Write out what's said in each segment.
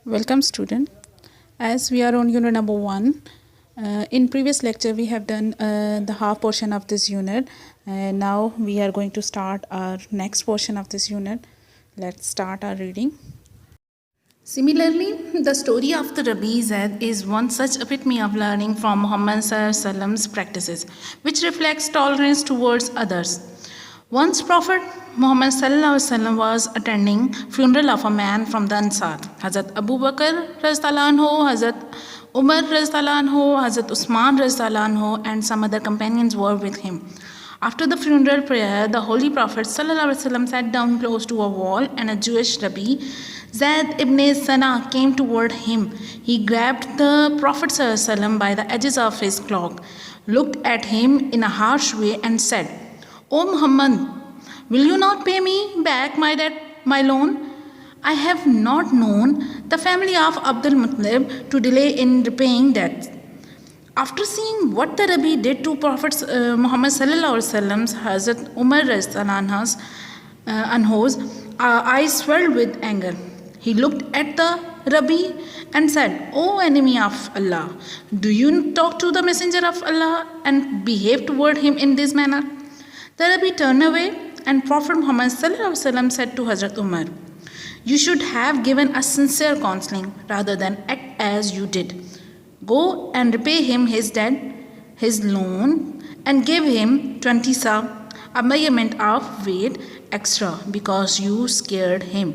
Welcome student. As we are on unit number 1, in previous lecture we have done the half portion of this unit, and now we are going to start our next portion of this unit. Let's start our reading. Similarly, the story of the Rabi Zaid is one such epitome of learning from Muhammad Sallallahu Alaihi Wasallam's practices, which reflects tolerance towards others. Once Prophet Muhammad Sallallahu Alaihi Wasallam was attending funeral of a man from the Ansar. Hazrat Abu Bakr Radhiyallahu Anhu, Hazrat Umar Radhiyallahu Anhu, Hazrat Usman Radhiyallahu Anhu, and some other companions were with him. After the funeral prayer, the Holy Prophet Sallallahu Alaihi Wasallam sat down close to a wall, and a Jewish Rabbi, Zaid ibn Sana, came toward him. He grabbed the Prophet Sallallahu Alaihi Wasallam by the edges of his cloak, looked at him in a harsh way, and said, "O Muhammad, will you not pay me back my loan? I have not known the family of Abdul Muttalib to delay in repaying debts." After seeing what the Rabbi did to Prophet Muhammad Sallallahu Alaihi Wasallam's, Hazrat Umar Radhiyallahu Anhu's eyes swelled with anger. He looked at the Rabbi and said, "O enemy of Allah, do you talk to the messenger of Allah and behave toward him in this manner?" The Rabbi turned away, and Prophet Muhammad Sallallahu Alaihi Wasallam said to Hazrat Umar, "You should have given us sincere counseling rather than act as you did. Go and repay him his debt, his loan, and give him 20 sa, a measurement of weight extra, because you scared him."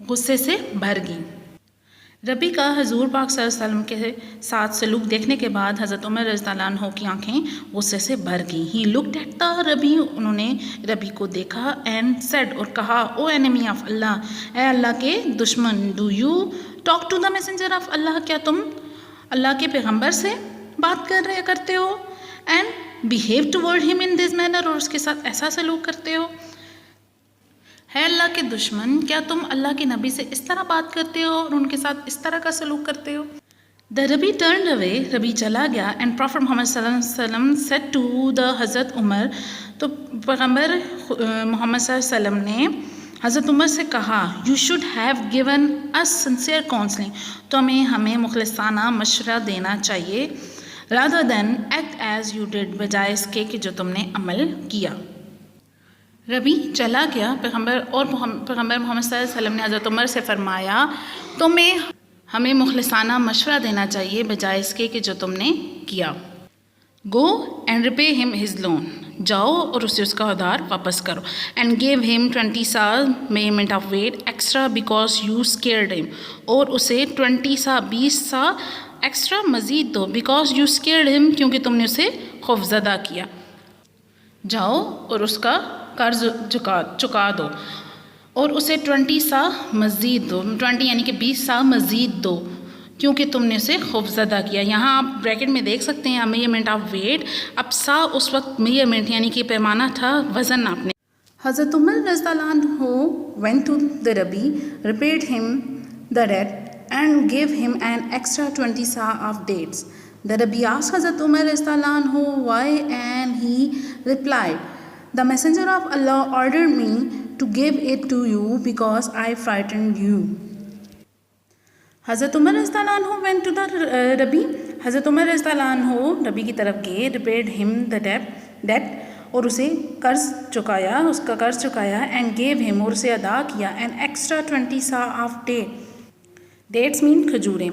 غصے سے بھر گئی۔ ربی کا حضور پاک صلی اللہ علیہ وسلم کے ساتھ سلوک دیکھنے کے بعد حضرت عمر رضی اللہ عنہ کی آنکھیں غصے سے بھر گئیں۔ ہی لکڈ ایٹ دا ربی، انہوں نے ربی کو دیکھا اینڈ سیڈ، اور کہا، او انیمی آف اللہ، اے اللہ کے دشمن، do you talk to the messenger of Allah, کیا تم اللہ کے پیغمبر سے بات کرتے ہو، اینڈ بیہیو ٹوورڈ ہم ان دس مینر، اور اس کے ساتھ ایسا سلوک کرتے ہو۔ ہے اللہ کے دشمن، کیا تم اللہ کے نبی سے اس طرح بات کرتے ہو اور ان کے ساتھ اس طرح کا سلوک کرتے ہو؟ دا ربی ٹرنڈ اوے، ربی چلا گیا، اینڈ پروفٹ محمد صلی اللہ علیہ وسلم سیڈ ٹو دا حضرت عمر، تو پیغمبر محمد صلی اللہ علیہ وسلم نے حضرت عمر سے کہا، you should have given us sincere counselling, تمہیں ہمیں مخلصانہ مشورہ دینا چاہیے، rather than act as you did, بجائے اس کے کہ جو تم نے عمل کیا۔ ربی چلا گیا، پیغمبر محمد صلی اللہ علیہ وسلم نے حضرت عمر سے فرمایا، تمہیں ہمیں مخلصانہ مشورہ دینا چاہیے بجائے اس کے کہ جو تم نے کیا۔ گو اینڈ ریپے ہم ہز لون، جاؤ اور اسے اس کا ادھار واپس کرو، اینڈ گیو ہم 20 سا measurement of weight extra because you scared him, اور اسے 20 سا ایکسٹرا مزید دو، بیکاز یو اسکیئرڈ ہم، کیونکہ تم نے اسے خوفزدہ کیا۔ جاؤ اور اس کا قرض چکا دو، اور اسے 20 سا مزید دو، 20 یعنی کہ 20 سا مزید دو، کیونکہ تم نے اسے خوفزدہ کیا۔ یہاں آپ بریکٹ میں دیکھ سکتے ہیں میجرمنٹ آف ویٹ، اب سا اس وقت میجرمنٹ یعنی کہ پیمانہ تھا، وزن ناپنے۔ حضرت عمر رضی اللہ عنہ went to the Rabbi, repaid him the debt and gave him an extra 20 sa of dates. The Rabbi asked Hazrat Umar رضی اللہ عنہ why, and he replied, the messenger of Allah ordered me to give it to you because I frightened you. حضرت عمر رضی اللہ عنہ went to the Rabbi، حضرت عمر رضی اللہ عنہ ربی کی طرف گئے، repaid him the debt، اور اسے قرض چکایا، اس کا قرض چکایا، and gave him، اور اسے ادا کیا، an extra 20 sa of dates mean کھجوریں،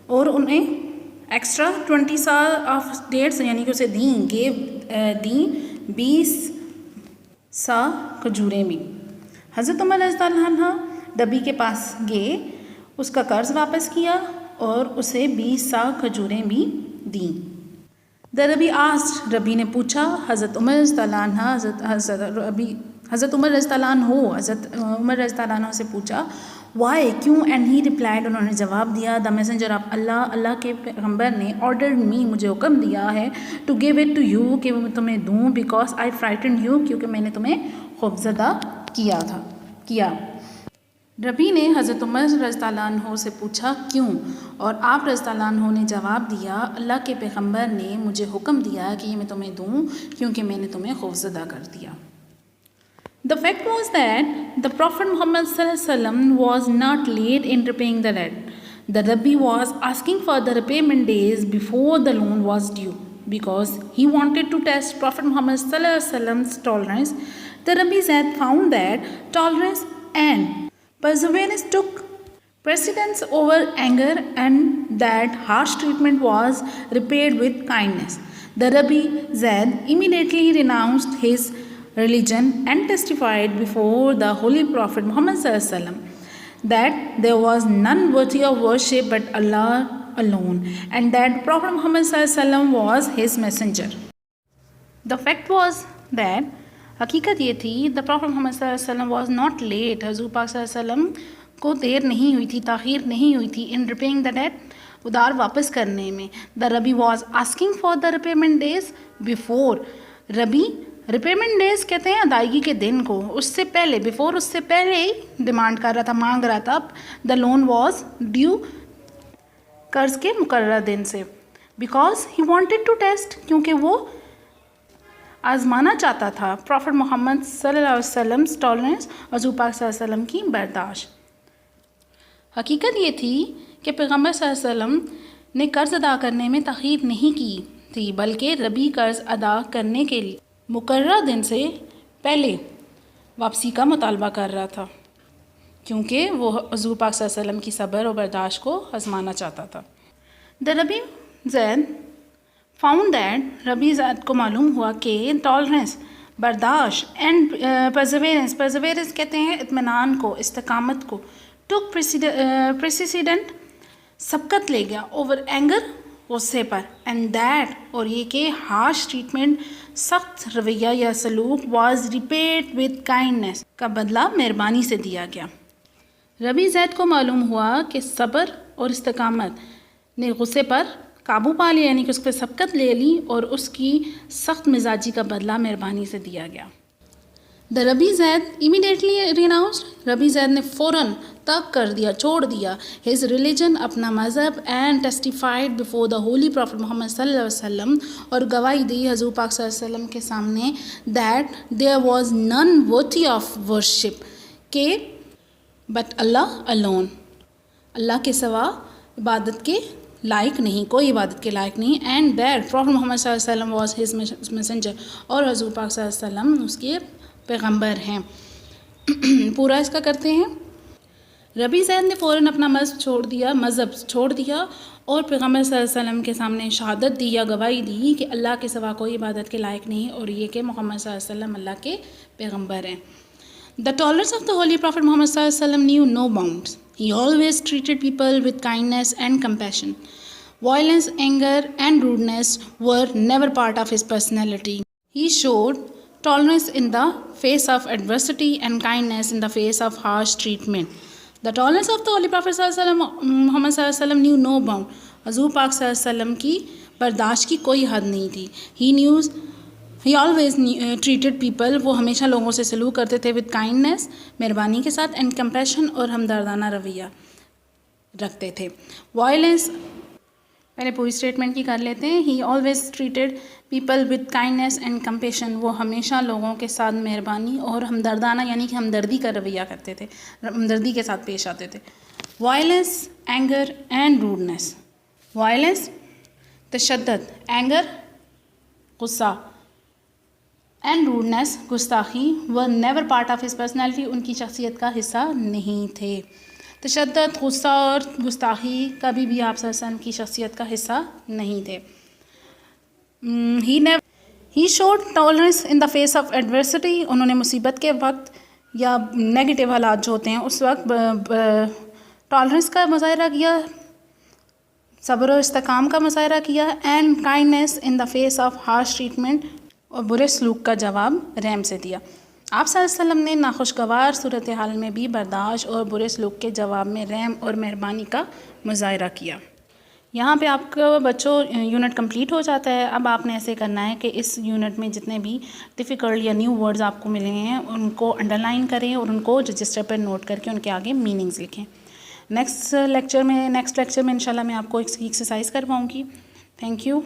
اور انہیں ایکسٹرا 20 سا آف ڈیٹس یعنی کہ اسے دیں 20 سا کھجوریں بھی۔ حضرت عمر رضی اللہ عنہ ربی کے پاس گئے، اس کا قرض واپس کیا اور اسے 20 سا کھجوریں بھی دیں۔ دا ربی آسکڈ، ربی نے پوچھا حضرت عمر رضی اللہ عنہ، حضرت عمر رضی اللہ عنہ حضرت عمر رضی اللہ عنہ سے پوچھا، وائی، کیوں، اینڈ ہی ریپلائڈ، انہوں نے جواب دیا، دا میسنجر آف اللہ، اللہ کے پیغمبر نے آرڈرڈ می، مجھے حکم دیا ہے، to give it to you, کہ میں تمہیں دوں، بیکاز آئی فرائٹنڈ یو، کیونکہ میں نے تمہیں خوفزدہ کیا۔ ربی نے حضرت عمر رضی اللہ عنہ سے پوچھا کیوں، اور آپ رضی اللہ عنہ نے جواب دیا، اللہ کے پیغمبر نے مجھے حکم دیا کہ یہ میں تمہیں دوں کیونکہ میں نے تمہیں خوفزدہ کر دیا۔ The fact was that the Prophet Muhammad ﷺ was not late in repaying the debt. The Rabbi was asking for the repayment days before the loan was due because he wanted to test Prophet Muhammad ﷺ's tolerance. The Rabbis had found that tolerance and perseverance took precedence over anger and that harsh treatment was repaid with kindness. The Rabbi Zaid immediately renounced his religion and testified before the Holy Prophet Muhammad ﷺ that there was none worthy of worship but Allah alone, and that Prophet Muhammad ﷺ was his messenger. The fact was that حقیقت یہ تھی the Prophet Muhammad ﷺ was not late، حضور پاک صلی اللہ علیہ وسلم کو دیر نہیں ہوئی تھی، تاخیر نہیں ہوئی تھی in repaying the debt، ادھار واپس کرنے میں۔ The Rabbi was asking for the repayment days before، ربی ریپیمنٹ ڈیز کہتے ہیں ادائیگی کے دن کو، اس سے پہلے، بیفور، اس سے پہلے ہی ڈیمانڈ کر رہا تھا، مانگ رہا تھا، دا لون واز ڈیو، قرض کے مقررہ دن سے، because he wanted to test, کیونکہ وہ آزمانا چاہتا تھا پروفٹ محمد صلی اللہ علیہ وسلم ٹالرنس، حضور پاک صلی اللہ علیہ وسلم کی برداشت۔ حقیقت یہ تھی کہ پیغمبر صلی اللہ علیہ وسلم نے قرض ادا کرنے میں تاخیر نہیں کی تھی، بلکہ ربی قرض ادا کرنے کے لیے مقررہ دن سے پہلے واپسی کا مطالبہ کر رہا تھا، کیونکہ وہ حضور پاک صلی اللہ علیہ وسلم کی صبر اور برداشت کو آزمانا چاہتا تھا۔ دا ربی زید فاؤنڈ دیٹ، ربی زید کو معلوم ہوا کہ ٹالرنس، برداشت، اینڈ پرزویرنس کہتے ہیں اطمینان کو، استقامت کو، took precedent, سبقت لے گیا over anger, غصے پر, and that, اور یہ کہ harsh treatment, سخت رویہ یا سلوک, was repaid with kindness, کا بدلہ مہربانی سے دیا گیا. ربی زید کو معلوم ہوا کہ صبر اور استقامت نے غصے پر قابو پا لیا, یعنی کہ اس پہ سبقت لے لی اور اس کی سخت مزاجی کا بدلہ مہربانی سے دیا گیا. The ربی زید immediately renounced, ربی زید نے فوراً ترک کر دیا, چھوڑ دیا his religion, اپنا مذہب, and testified before the holy prophet محمد صلی اللہ علیہ وسلم, اور گواہی دی حضور پاک صلی اللہ علیہ وسلم کے سامنے that there was none worthy of worship, کہ but Allah alone, اللہ کے سوا عبادت کے لائق نہیں, کوئی عبادت کے لائق نہیں, and that prophet محمد صلی اللہ علیہ وسلم was his messenger, اور حضور پاک صلی اللہ علیہ وسلم اس کے پیغمبر ہیں. پورا اس کا کرتے ہیں. ربی زید نے فوراً اپنا مذہب چھوڑ دیا اور پیغمبر صلی اللہ علیہ وسلم کے سامنے شہادت دی یا گواہی دی کہ اللہ کے سوا کوئی عبادت کے لائق نہیں, اور یہ کہ محمد صلی اللہ علیہ وسلم اللہ کے پیغمبر ہیں. The tolerance of the Holy Prophet Muhammad sallallahu alaihi wasallam knew no bounds. He always treated people with kindness and compassion. Violence, anger, and rudeness were never part of his personality. He showed tolerance in the face of adversity and kindness in the face of harsh treatment. The tolerance of the Holy Prophet sallallahu alaihi wasallam, Muhammad sallallahu alaihi wasallam knew no bound. حضور پاک صلی اللہ علیہ وسلم کی برداشت کی کوئی حد نہیں تھی. He always treated people, وہ ہمیشہ لوگوں سے سلوک کرتے تھے with kindness, مہربانی کے ساتھ, and compassion, اور ہمدردانہ رویہ رکھتے تھے. Violence, پہلے پوری اسٹیٹمنٹ کی کر لیتے ہیں. He always treated people with kindness and compassion, وہ ہمیشہ لوگوں کے ساتھ مہربانی اور ہمدردانہ یعنی کہ ہمدردی کا رویہ کرتے تھے, ہمدردی کے ساتھ پیش آتے تھے. Violence, anger, and rudeness. Violence, تشدد, anger, غصہ, and rudeness, گستاخی, were never part of his personality, ان کی شخصیت کا حصہ نہیں تھے. تشدد, غصہ اور گستاخی کبھی بھی آپ صلی اللہ علیہ وسلم کی شخصیت کا حصہ نہیں تھے. He showed tolerance in the face of adversity, انہوں نے مصیبت کے وقت یا نیگیٹو حالات جو ہوتے ہیں اس وقت ٹالرنس کا مظاہرہ کیا, صبر و استقام کا مظاہرہ کیا, and kindness in the face of harsh treatment, اور برے سلوک کا جواب رحم سے دیا. آپ صلی اللہ علیہ وسلم نے ناخوشگوار صورتحال میں بھی برداشت اور برے سلوک کے جواب میں رحم اور مہربانی کا مظاہرہ کیا. یہاں پہ آپ کا بچوں یونٹ کمپلیٹ ہو جاتا ہے. اب آپ نے ایسے کرنا ہے کہ اس یونٹ میں جتنے بھی ڈیفیکلٹ یا نیو ورڈز آپ کو ملے ہیں ان کو انڈر لائن کریں اور ان کو رجسٹر پر نوٹ کر کے ان کے آگے میننگز لکھیں. نیکسٹ لیکچر میں انشاءاللہ میں آپ کو ایکسرسائز کرواؤں گی. Thank you.